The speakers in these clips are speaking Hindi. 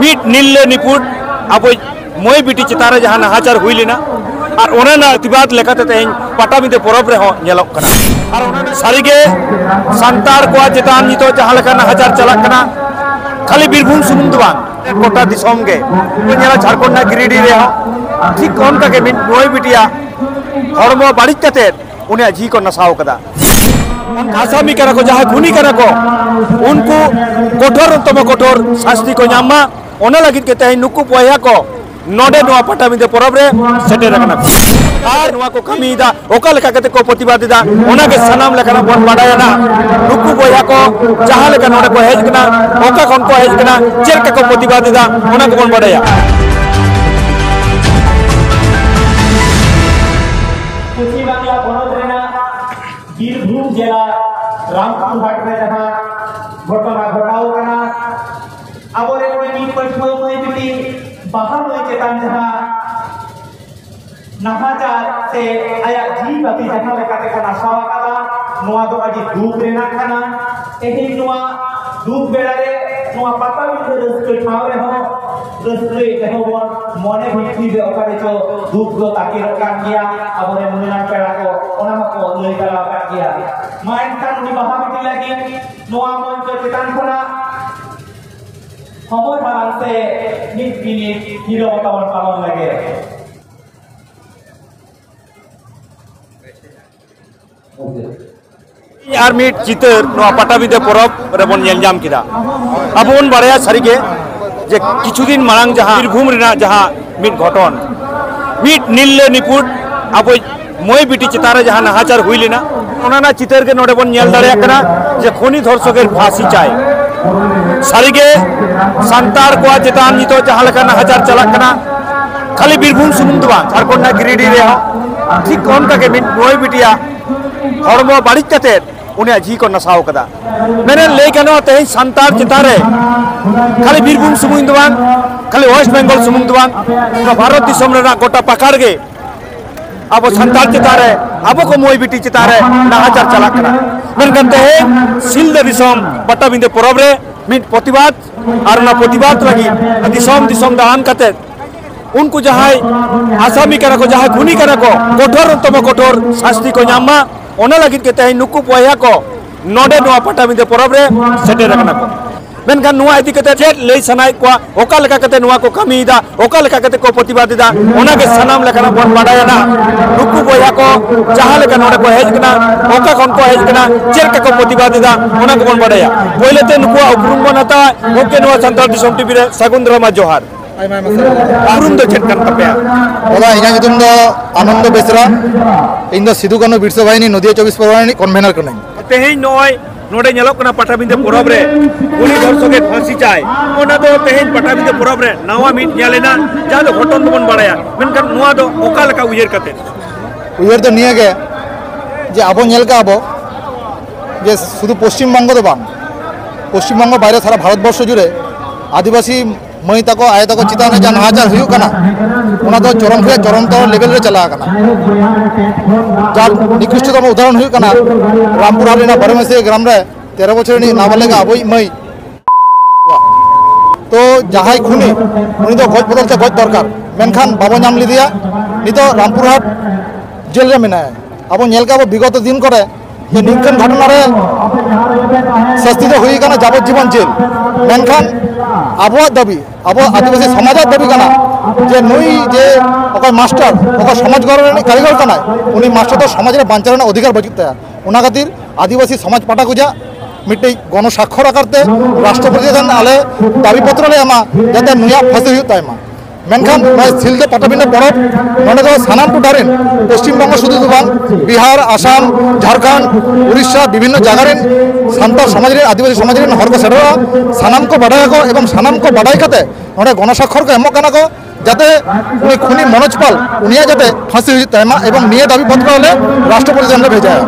मीट नील निपुट अब मई बिटी चितारे जहां नाहाचार हुई लेना और ओना अतिबाद लेकाते तेज पटाबिंदे परब रे नेलोग कना और सारीगे सांतार को चेतान नितो जहां लेका नाहाचार चलाक कना खाली बीरभूम सुमुंग दो बांग गोटा दिसोम गे नेला झारखंड गिरिडीह रे ठीक ओनका के मई बिटिया हड़मो बाड़िज कते उन्हें जी को नसाव कदा आसामी करा को जहां खुनी करा को उनको कठोर तम कठोर शास्ति को नामा ओना लगित के तेज नुकु पोया को नोडे नुआ पटाबिंदे परब रे सेटेर कना आर नुआ को कमीदा ओका लेका कते को प्रतिबादिदा ओना के सनाम लेकना बन बाडाया ना नुकु पोया को जहां लेका नोडे को हेज कना ओका कोन को हेज कना चेर को प्रतिबादिदा ओना को बन बाडाया कुची बांग्ला बनोद रेना बीरभूम जिला रामपुर हाट में जहां घटना घटाओ कना आबोरे कोई पछुआ मई बिटी बाहर मई चेतान जहां नाहाचार से आया जी बाती जहां लेकाते को नासावा कदा नोआ दो अजी दुख रेना खाना एही नोआ दुख बेड़ा रे नोआ पाता बिंदे रस्ते ठाव रे हो रस्ते कहो बोन मने भित्री बे ओकारे चो दुख दो ताकि रकान किया आबोरे मुनिना पेड़ा को ओना को लई करा का किया माइन कान नि बाहा बिटी लगी नोआ मन को चेतान खोना हमर हाल से नित मिनिट हीरो बतावन पालन लगे यार मीट चितर नो पटाबिंदे परब रेबन नेलजाम किदा अब उन बाड़ाया सारीगे जे किछु दिन मांग जहां बीरभूम रेना जहां मीट घटन मीट नील निपुट अब मई बिटी चितारे जहां नाहाचार हुई लेना ओना चितर के नोडे बन नेल दाड़े कना जे खुनी धर्षकेर फांसी चाय सारीगे सांतार को चेतान नितो जहां लेका नाहाचार चलाक कना खाली बीरभूम सुमुंग दो बांग झारखंड गिरिडीह रे ठीक ओनका के मई बिटिया हड़मो बाड़िज कते उन्हें जी को नसाव कदा मैंने लई कनो तेज सांतार चितारे खाली बीरभूम सुमुंग दो बांग खाली वेस्ट बेंगल सुमुंग दो बांग भारत दिसम रेना गोटा पकड़ गे अब सांतार चितारे अब को मई बिटी चितारे नाहाचार चलाक कना मेनकन तेज सिलदा दिसम पटाबिंदे परब रे मिट प्रतिबाद और ना प्रतिबाद लगी दिसम दिसम दान कते उनको जहां आसामी करा को जहां खुनी करा को कठोर तम कठोर शास्ति को नामा ओना लगित के तेज नुकु पोया को नोडे नुआ पटाबिंदे परब रे सेटेर कना को मेनखान नुआ इदी कते चेत लई सनाय को ओका लेका कते नुआ को कमीदा ओका लेका कते को प्रतिबादिदा ओना के सनाम लेकना बन बाडाया ना नुकु पोया को जहां लेका नोडे को हेज कना ओका कोन को हेज कना चेर को प्रतिबादिदा ओना को बन बाडाया पहिले ते नुकु उपरुम बनाता ओके नुआ संताल दिसम टीवी रे सगुंद्रमा जोहार उपरुम दो चेत कन तपया ओला इना नितुम दो आनंद बेसरा इन दो सिदु कानु बिरसा बाहिनी नदिया 24 परगना कन्वेनर कने तेही नय नोडे नेलोक कना पटाबिंदे परब रे कुली दर्शके फांसी चाय ओना दो तेही पटाबिंदे परब रे नवा मीट नेलेना जा दो घटन दबन बाड़ाया मेनखान नुआ दो ओका लेका उयेर कते उयेर तो निया गे जे आबो नेल का आबो जे शुधु पश्चिम बंग दो बांग पश्चिम बंग बाहरे सारा भारत वर्ष जुड़े आदिवासी मई तक आय तक चितान जहाँ नाहाचार हुई कना दो चरम से चरमतर लेवल रे चला कना जार निकृष्टतम उदाहरण हुई कना रामपुर हालेना बरमेसी ग्राम रे 13 बछर नाबालिगा आबई मई तो जहां खुनी उनी दो गज बदल से गज दरकार मेनखान बाबो नाम लिदिया नितो रामपुर हाट जेल रे मेना अब नेल का विगत दिन करे जे निकन घटना रे शास्ति तो हुई कना जाबज्जीवन जेल मेनखान आबो दाबी आबो आदिवासी समाज दाबी कना जे नुई जे ओकर मास्टर ओकर समाज गठन कारीगर कना उनी मास्टर तो समाज रे बांचरण अधिकार बचिता उना खातिर आदिवासी समाज पाटा गुजा मिट्टी गणस्वाक्षर आकारते राष्ट्रपति आले दाबी पत्र ले एमा जाते नुया फांसी हुई तायमा मेनखान सिलदे पटाबिंदे परब नोडे दो सानाम टुटारेन पश्चिम बंग शुधु दो बांग बिहार आसाम झारखंड उड़ीसा विभिन्न जगह सान्ताल समाज रे आदिवासी समाज रे हर को सेडरा सानाम को बाडाय को एवं सानाम को बाडाय कते नोडे गणस्वाक्षर को एमो कना को जाते उनी खुनी मनोज पाल उनिया जाते फांसी हुई तायमा एवं निये दाबी पत्र ले राष्ट्रपति जन भेजाया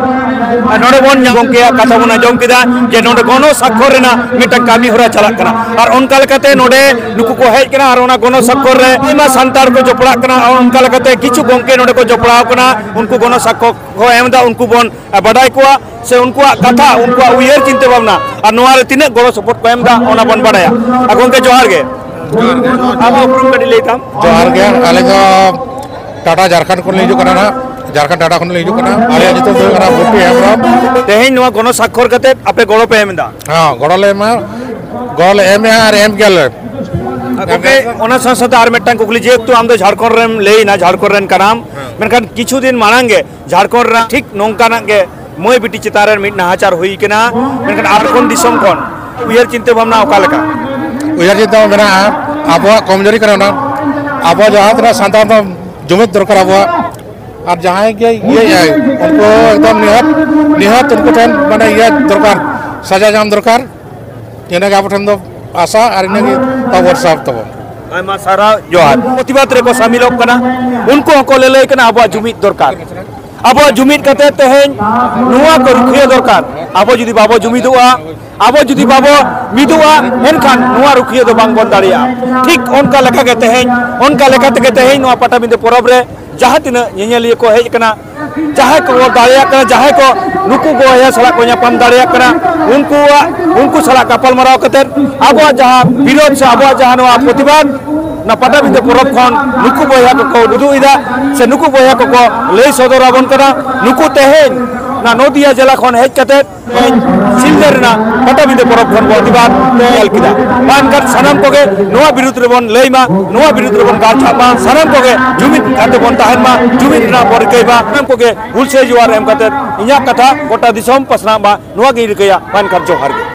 नोडे बन गंके कथा बन आंजम किदा जे नोडे गणस्वाक्षर रेना मिटन कामी होरा चलाक कना और उनका लेकाते नोडे नुकु को हेज कना और ओना गणस्वाक्षर रे इमा संतार को जोपड़ा कना और उनका लेकाते किछु गंके नोडे को जोपड़ाव कना उनको गणस्वाक्षर को एमदा उनको बन बाडाय कोआ से उनको कथा उनको उयेर चिंता भावना और नोआ रे तिने गणो सपोर्ट को एमदा ओना बन बाडाया गंके जोहार गे अब उपरुम कटी लेताम जोहार गया आले दो टाटा झारखंड को हिजू करना झारखंड टाटा को हिजू करना आले जितो दो करा भोटी हेमरम तेहेन नोआ गण साक्षर कते आपे गड़ो पे एमदा हां गड़ले मा गल एम आर एम गेल ओके ओना साथ आर मेटांग कुकली जेतु आम दो झारखंड रेम लेना झारखंड रेन कराम मेनखान किछु दिन मांगे झारखंड रा ठीक नोंकाना के मय बिटी चितारे मिट नाहाचार हुई केना मेनखान आरखंड दिसम खन उयर चिंता भावना ओका लेका उयर चिंता मेना आबो कमजोरी करना आबो जहां तरा सांता तो जुमित दरकार आबो और जहां के ये उनको एकदम निहत उनको ठन माने ये दरकार सजा जाम दरकार येना के आपठन दो आशा और इने के पावर साफ तब आयमा सारा जोहार प्रतिबाद रे को शामिल कना उनको को ले कना आबो जुमित दरकार आबो जुमित कते तेहेन नुआ को रुखिया दरकार आबो जुदी बाबो जुमिदुआ आबो जुदी बाबो मिदुआ एनखान नुआ रुखिया दो बांग बन दाड़िया ठीक उनका लेखा के तेहेन उनका लेखा ते तेहेन नुआ पटाबिंदे परब रे जहां तिना ñeñaliya को हेज कना जहां को दाड़िया कना जहां को नुकु को या सला को ñapam दाड़िया कना उनको सला कपल मराव कते आबो जहां विरोध से आबो जहां नुआ प्रतिबाद ना पटाबिंदे परब खन नुकु बया को दुदु इदा से नुकु बया को लई सदर आबन कना नुकु तेहेन ना नदिया जिला खन हेज कते सिलदर ना पटाबिंदे परब खन प्रतिबाद नेल किदा बानकर सनम कोगे नोआ विरुद्ध रेबन लेमा नोआ विरुद्ध रेबन गाछामा सनम कोगे जुमित काते बन ताहेनमा जुमित ना परकेबा सनम कोगे हुलसे जुआर एम कते इया कथा गोटा दिसम पसना बा नोआ गे रिकया बानकर जोहार